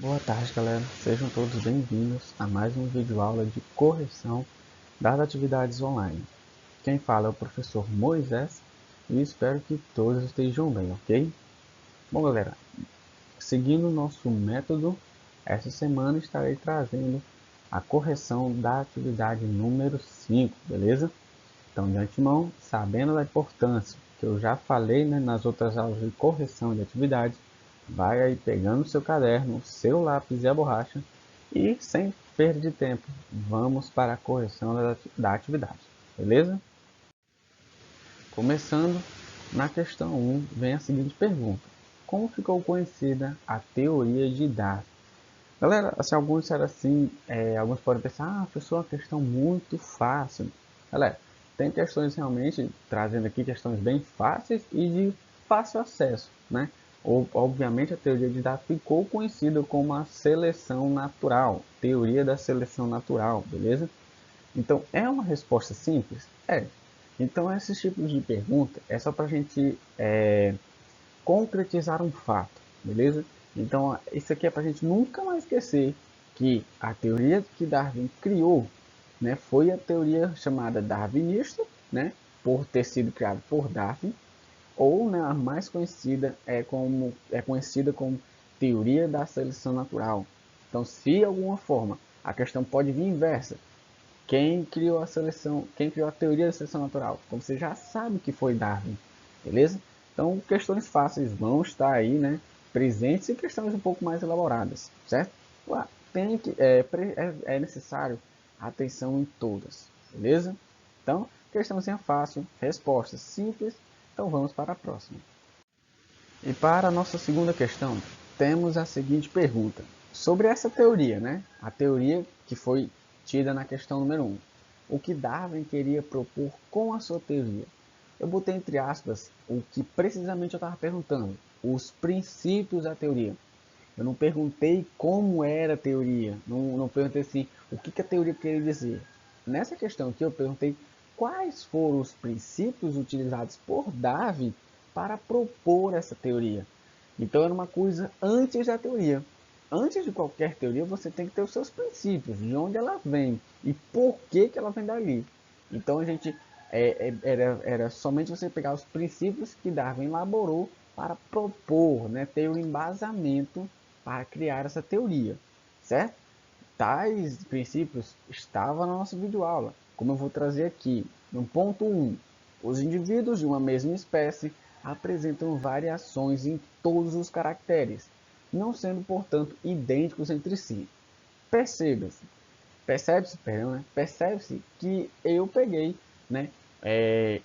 Boa tarde, galera. Sejam todos bem-vindos a mais uma videoaula de correção das atividades online. Quem fala é o professor Moisés e espero que todos estejam bem, ok? Bom, galera, seguindo o nosso método, essa semana estarei trazendo a correção da atividade número 5, beleza? Então, de antemão, sabendo da importância que eu já falei, né, nas outras aulas de correção de atividades, vai aí pegando o seu caderno, o seu lápis e a borracha e, sem perda de tempo, vamos para a correção da atividade, beleza? Começando, na questão 1, vem a seguinte pergunta: como ficou conhecida a teoria de Darwin? Galera, assim, alguns disseram assim, alguns podem pensar, professor, é uma questão muito fácil. Galera, tem questões realmente, trazendo aqui questões bem fáceis e de fácil acesso, né? Ou, obviamente, a teoria de Darwin ficou conhecida como a seleção natural, teoria da seleção natural, beleza? Então, é uma resposta simples? É. Então, esses tipos de pergunta é só para a gente concretizar um fato, beleza? Então, isso aqui é para a gente nunca mais esquecer que a teoria que Darwin criou, né, foi a teoria chamada darwinista, né, por ter sido criada por Darwin, ou, né, a mais conhecida é conhecida como teoria da seleção natural. Então, se de alguma forma a questão pode vir inversa, quem criou a teoria da seleção natural? Então você já sabe que foi Darwin, beleza? Então questões fáceis vão estar aí, né, presentes e questões um pouco mais elaboradas, certo? Tem que, é necessário atenção em todas, beleza? Então, questãozinha fácil, resposta simples, então vamos para a próxima. E para a nossa segunda questão, temos a seguinte pergunta. Sobre essa teoria, né? A teoria que foi tida na questão número 1. O que Darwin queria propor com a sua teoria? Eu botei entre aspas o que precisamente eu estava perguntando. Os princípios da teoria. Eu não perguntei como era a teoria. Não perguntei assim, o que a teoria queria dizer. Nessa questão aqui eu perguntei quais foram os princípios utilizados por Darwin para propor essa teoria. Então era uma coisa antes da teoria. Antes de qualquer teoria, você tem que ter os seus princípios, de onde ela vem e por que ela vem dali. Então a gente era somente você pegar os princípios que Darwin elaborou para propor, né, ter o um embasamento para criar essa teoria, certo? Tais princípios estavam na nossa videoaula, como eu vou trazer aqui. No ponto 1, os indivíduos de uma mesma espécie apresentam variações em todos os caracteres, não sendo, portanto, idênticos entre si. Perceba-se, percebe-se que eu peguei, né,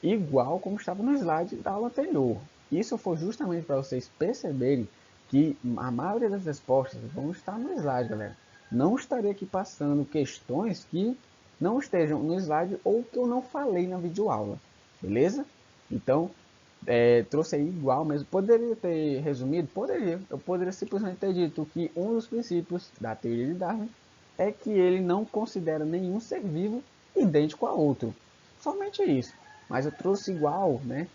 igual como estava no slide da aula anterior. Isso foi justamente para vocês perceberem que a maioria das respostas vão estar no slide, galera. Não estarei aqui passando questões que não estejam no slide ou que eu não falei na videoaula, beleza? Então, trouxe aí igual mesmo. Poderia ter resumido? Poderia. Eu poderia simplesmente ter dito que um dos princípios da teoria de Darwin é que ele não considera nenhum ser vivo idêntico a outro. Somente isso. Mas eu trouxe igual, né?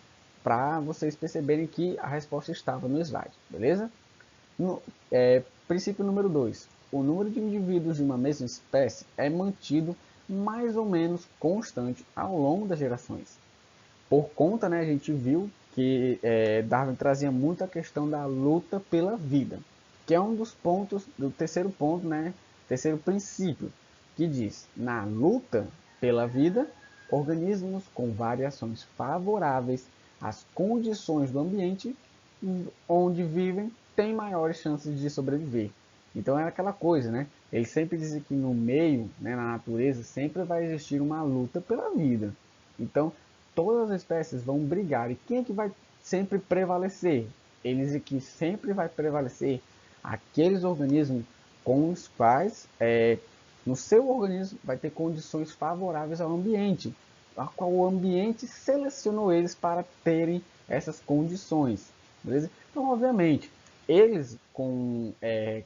Para vocês perceberem que a resposta estava no slide, beleza? Princípio número 2. O número de indivíduos de uma mesma espécie é mantido mais ou menos constante ao longo das gerações. Por conta, né, a gente viu que Darwin trazia muito a questão da luta pela vida, que é um dos pontos do terceiro ponto, né, terceiro princípio, que diz: na luta pela vida, organismos com variações favoráveis às condições do ambiente onde vivem têm maiores chances de sobreviver. Então é aquela coisa, né? Ele sempre diz que no meio, né, na natureza, sempre vai existir uma luta pela vida. Então, todas as espécies vão brigar. E quem é que vai sempre prevalecer? Eles aqui sempre vai prevalecer aqueles organismos com os quais no seu organismo vai ter condições favoráveis ao ambiente, a qual o ambiente selecionou eles para terem essas condições. Beleza? Então, obviamente, eles com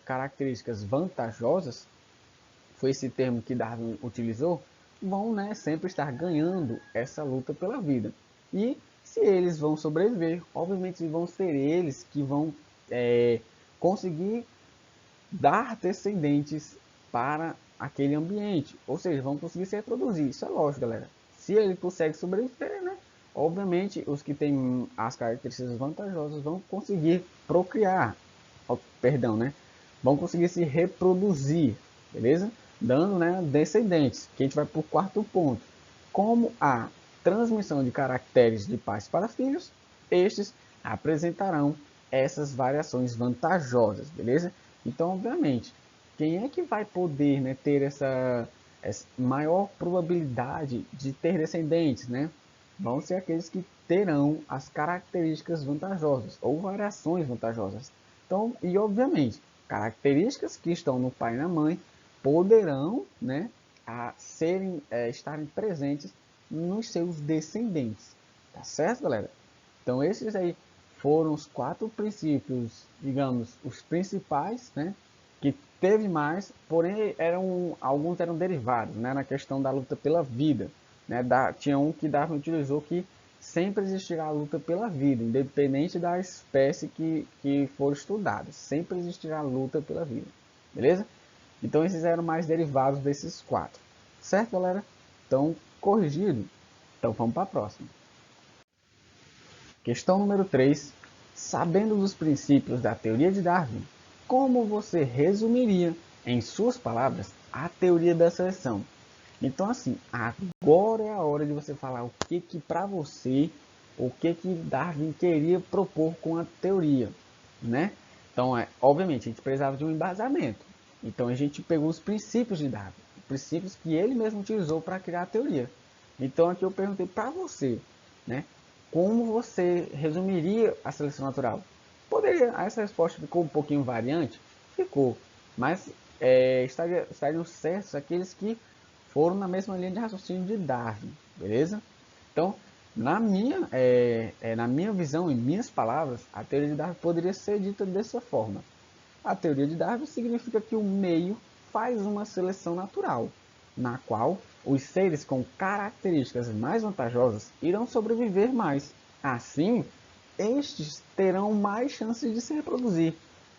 características vantajosas, foi esse termo que Darwin utilizou, vão, né, sempre estar ganhando essa luta pela vida. E se eles vão sobreviver, obviamente vão ser eles que vão conseguir dar descendentes para aquele ambiente, ou seja, vão conseguir se reproduzir. Isso é lógico, galera. Se ele consegue sobreviver, né? Obviamente, os que têm as características vantajosas vão conseguir procriar, perdão, né? Vão conseguir se reproduzir, beleza? Dando, né, descendentes. Que a gente vai para o quarto ponto. Como a transmissão de caracteres de pais para filhos, estes apresentarão essas variações vantajosas, beleza? Então, obviamente, quem é que vai poder, né, ter essa maior probabilidade de ter descendentes, né? Vão ser aqueles que terão as características vantajosas ou variações vantajosas. Então, e obviamente, características que estão no pai e na mãe poderão, né, estarem presentes nos seus descendentes. Tá certo, galera? Então, esses aí foram os 4 princípios, digamos, os principais, né, que teve mais, porém alguns eram derivados, né, na questão da luta pela vida, né, tinha um que Darwin utilizou que sempre existirá a luta pela vida, independente da espécie que for estudada, sempre existirá a luta pela vida, beleza? Então esses eram mais derivados desses 4, certo, galera? Então, corrigido. Então vamos para a próxima. Questão número 3. Sabendo dos princípios da teoria de Darwin, como você resumiria, em suas palavras, a teoria da seleção? Então, assim, agora é a hora de você falar o que para você, o que Darwin queria propor com a teoria, né? Então, obviamente, a gente precisava de um embasamento. Então, a gente pegou os princípios de Darwin, princípios que ele mesmo utilizou para criar a teoria. Então, aqui eu perguntei para você, né? Como você resumiria a seleção natural? Essa resposta ficou um pouquinho variante? Ficou, mas estariam certos aqueles que foram na mesma linha de raciocínio de Darwin, beleza? Então, na minha visão, em minhas palavras, a teoria de Darwin poderia ser dita dessa forma. A teoria de Darwin significa que o meio faz uma seleção natural, na qual os seres com características mais vantajosas irão sobreviver mais. Assim, estes terão mais chances de se reproduzir,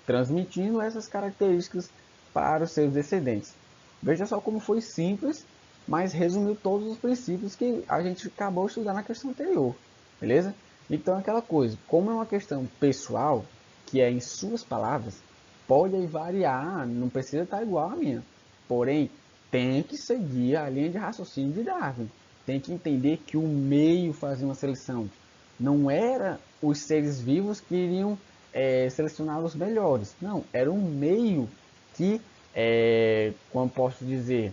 transmitindo essas características para os seus descendentes. Veja só como foi simples, mas resumiu todos os princípios que a gente acabou de estudar na questão anterior, beleza? Então, aquela coisa, como é uma questão pessoal, que é em suas palavras, pode aí variar, não precisa estar igual a minha. Porém, tem que seguir a linha de raciocínio de Darwin. Tem que entender que o meio fazia uma seleção. Não era os seres vivos que iriam selecionar os melhores. Não, era um meio que, como posso dizer,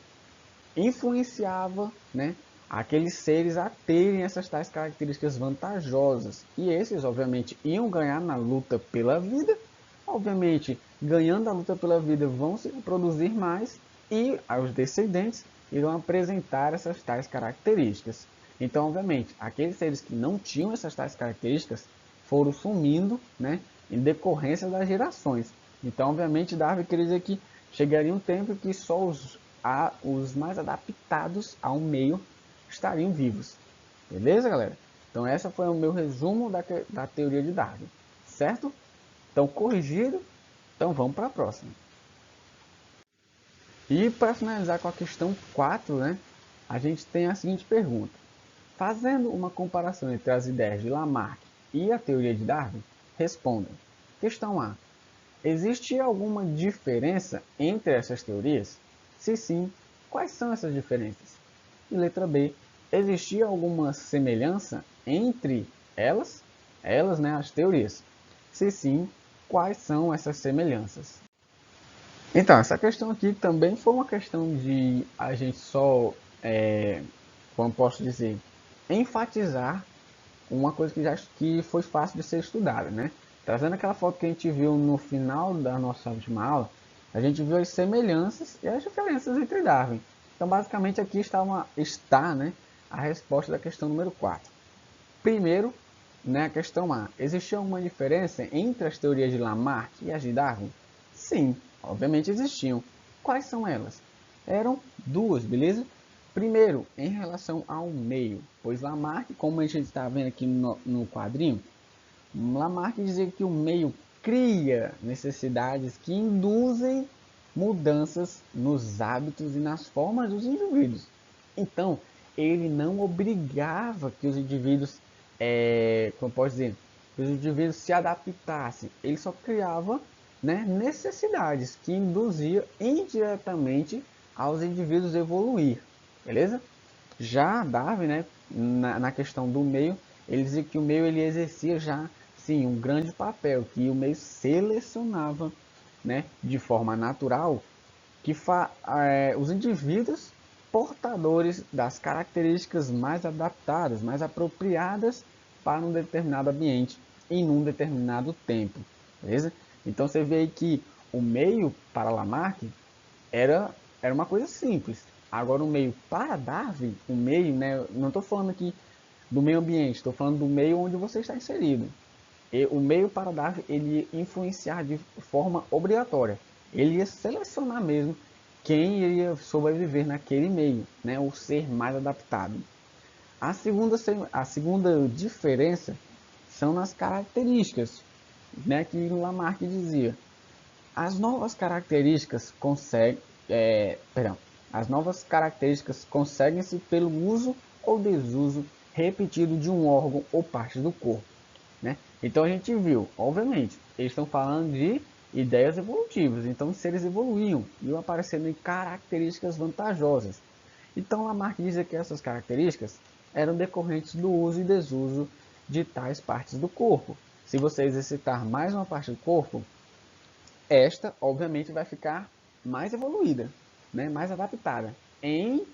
influenciava, né, aqueles seres a terem essas tais características vantajosas. E esses, obviamente, iam ganhar na luta pela vida. Obviamente, ganhando a luta pela vida, vão se reproduzir mais e os descendentes irão apresentar essas tais características. Então, obviamente, aqueles seres que não tinham essas tais características foram sumindo, né, em decorrência das gerações. Então, obviamente, Darwin queria dizer que chegaria um tempo que só os mais adaptados ao meio estariam vivos. Beleza, galera? Então, essa foi o meu resumo da teoria de Darwin, certo? Então, corrigido. Então, vamos para a próxima. E para finalizar com a questão 4, né, a gente tem a seguinte pergunta. Fazendo uma comparação entre as ideias de Lamarck e a teoria de Darwin, responda. Questão A. Existe alguma diferença entre essas teorias? Se sim, quais são essas diferenças? E letra B. Existia alguma semelhança entre elas? Elas, né, as teorias. Se sim, quais são essas semelhanças? Então, essa questão aqui também foi uma questão de a gente só, como posso dizer, enfatizar uma coisa que foi fácil de ser estudada, né? Trazendo aquela foto que a gente viu no final da nossa última aula, a gente viu as semelhanças e as diferenças entre Darwin. Então, basicamente, aqui está, né, a resposta da questão número 4. Primeiro, né, a questão A. Existia alguma diferença entre as teorias de Lamarck e as de Darwin? Sim, obviamente existiam. Quais são elas? Eram duas, beleza? Primeiro, em relação ao meio, pois Lamarck, como a gente está vendo aqui no quadrinho, Lamarck dizia que o meio cria necessidades que induzem mudanças nos hábitos e nas formas dos indivíduos. Então, ele não obrigava que os indivíduos, como posso dizer, que os indivíduos se adaptassem. Ele só criava, né, necessidades que induziam indiretamente aos indivíduos evoluir, beleza? Já Darwin, né, na questão do meio, ele dizia que o meio ele exercia já, sim, um grande papel, que o meio selecionava, né, de forma natural, que os indivíduos portadores das características mais adaptadas, mais apropriadas para um determinado ambiente em um determinado tempo, beleza? Então você vê aí que o meio para Lamarck era uma coisa simples. Agora o meio para Darwin, o meio, né, não estou falando aqui do meio ambiente, estou falando do meio onde você está inserido. E o meio para Darwin ele ia influenciar de forma obrigatória. Ele ia selecionar mesmo quem iria sobreviver naquele meio, né, o ser mais adaptado. A segunda diferença são nas características, né, que Lamarck dizia. As novas características as novas características conseguem-se pelo uso ou desuso repetido de um órgão ou parte do corpo, né? Então a gente viu, obviamente, eles estão falando de ideias evolutivas, então se eles evoluíam, iam aparecendo em características vantajosas. Então Lamarck dizia que essas características eram decorrentes do uso e desuso de tais partes do corpo. Se você exercitar mais uma parte do corpo, esta obviamente vai ficar mais evoluída, né, mais adaptada, em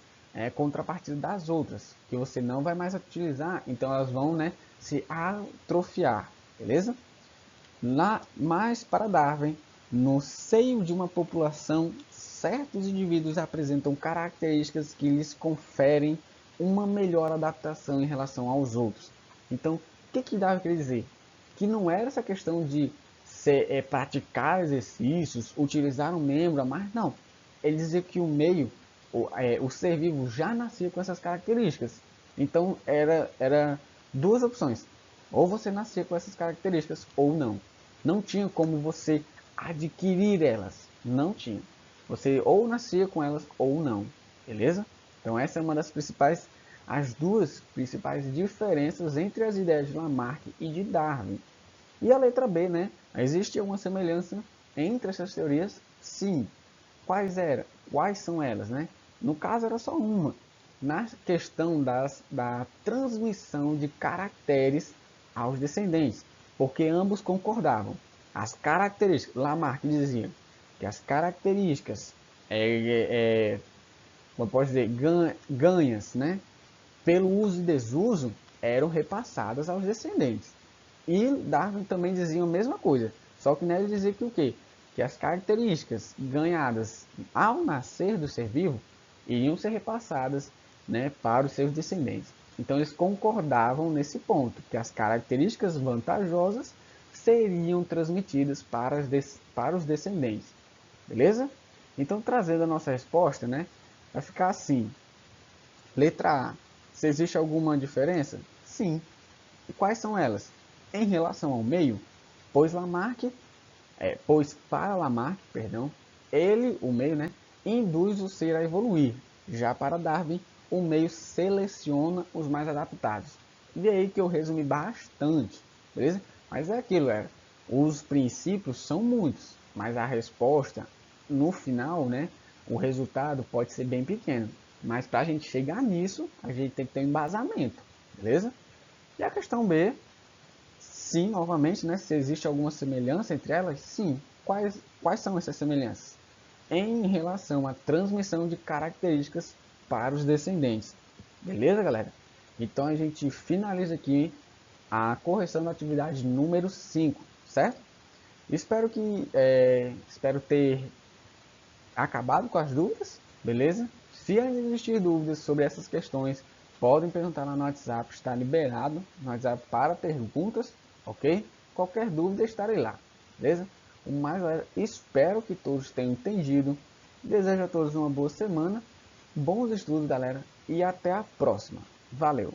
contrapartida das outras, que você não vai mais utilizar, então elas vão, né, se atrofiar, beleza? Mas para Darwin, no seio de uma população, certos indivíduos apresentam características que lhes conferem uma melhor adaptação em relação aos outros. Então, o que Darwin quer dizer? Que não era essa questão de praticar exercícios, utilizar um membro a mais, não. Ele dizia que o meio, o ser vivo já nascia com essas características. Então, era duas opções. Ou você nascia com essas características ou não. Não tinha como você adquirir elas. Não tinha. Você ou nascia com elas ou não. Beleza? Então essa é uma das principais, as duas principais diferenças entre as ideias de Lamarck e de Darwin. E a letra B, né? Existe alguma semelhança entre essas teorias? Sim. Quais são elas, né? No caso era só uma. Na questão da transmissão de caracteres aos descendentes, porque ambos concordavam. As características, Lamarck dizia que as características, como pode dizer, ganhas, né, pelo uso e desuso, eram repassadas aos descendentes. E Darwin também dizia a mesma coisa, só que nele dizia que o quê? Que as características ganhadas ao nascer do ser vivo iriam ser repassadas, né, para os seus descendentes. Então eles concordavam nesse ponto, que as características vantajosas seriam transmitidas para os descendentes. Beleza? Então, trazendo a nossa resposta, né, vai ficar assim. Letra A. Se existe alguma diferença? Sim. E quais são elas? Em relação ao meio, pois para Lamarck, ele, o meio, né, induz o ser a evoluir. Já para Darwin, o meio seleciona os mais adaptados. E aí que eu resumi bastante, beleza? Mas é aquilo, os princípios são muitos, mas a resposta, no final, né, o resultado pode ser bem pequeno. Mas para a gente chegar nisso, a gente tem que ter um embasamento, beleza? E a questão B, sim, novamente, né, se existe alguma semelhança entre elas, sim. Quais são essas semelhanças? Em relação à transmissão de características para os descendentes. Beleza, galera? Então a gente finaliza aqui a correção da atividade número 5, certo? Espero ter acabado com as dúvidas, beleza? Se ainda existir dúvidas sobre essas questões, podem perguntar lá no WhatsApp, está liberado no WhatsApp para perguntas, ok? Qualquer dúvida estarei lá, beleza? Mas espero que todos tenham entendido. Desejo a todos uma boa semana, bons estudos, galera, e até a próxima. Valeu!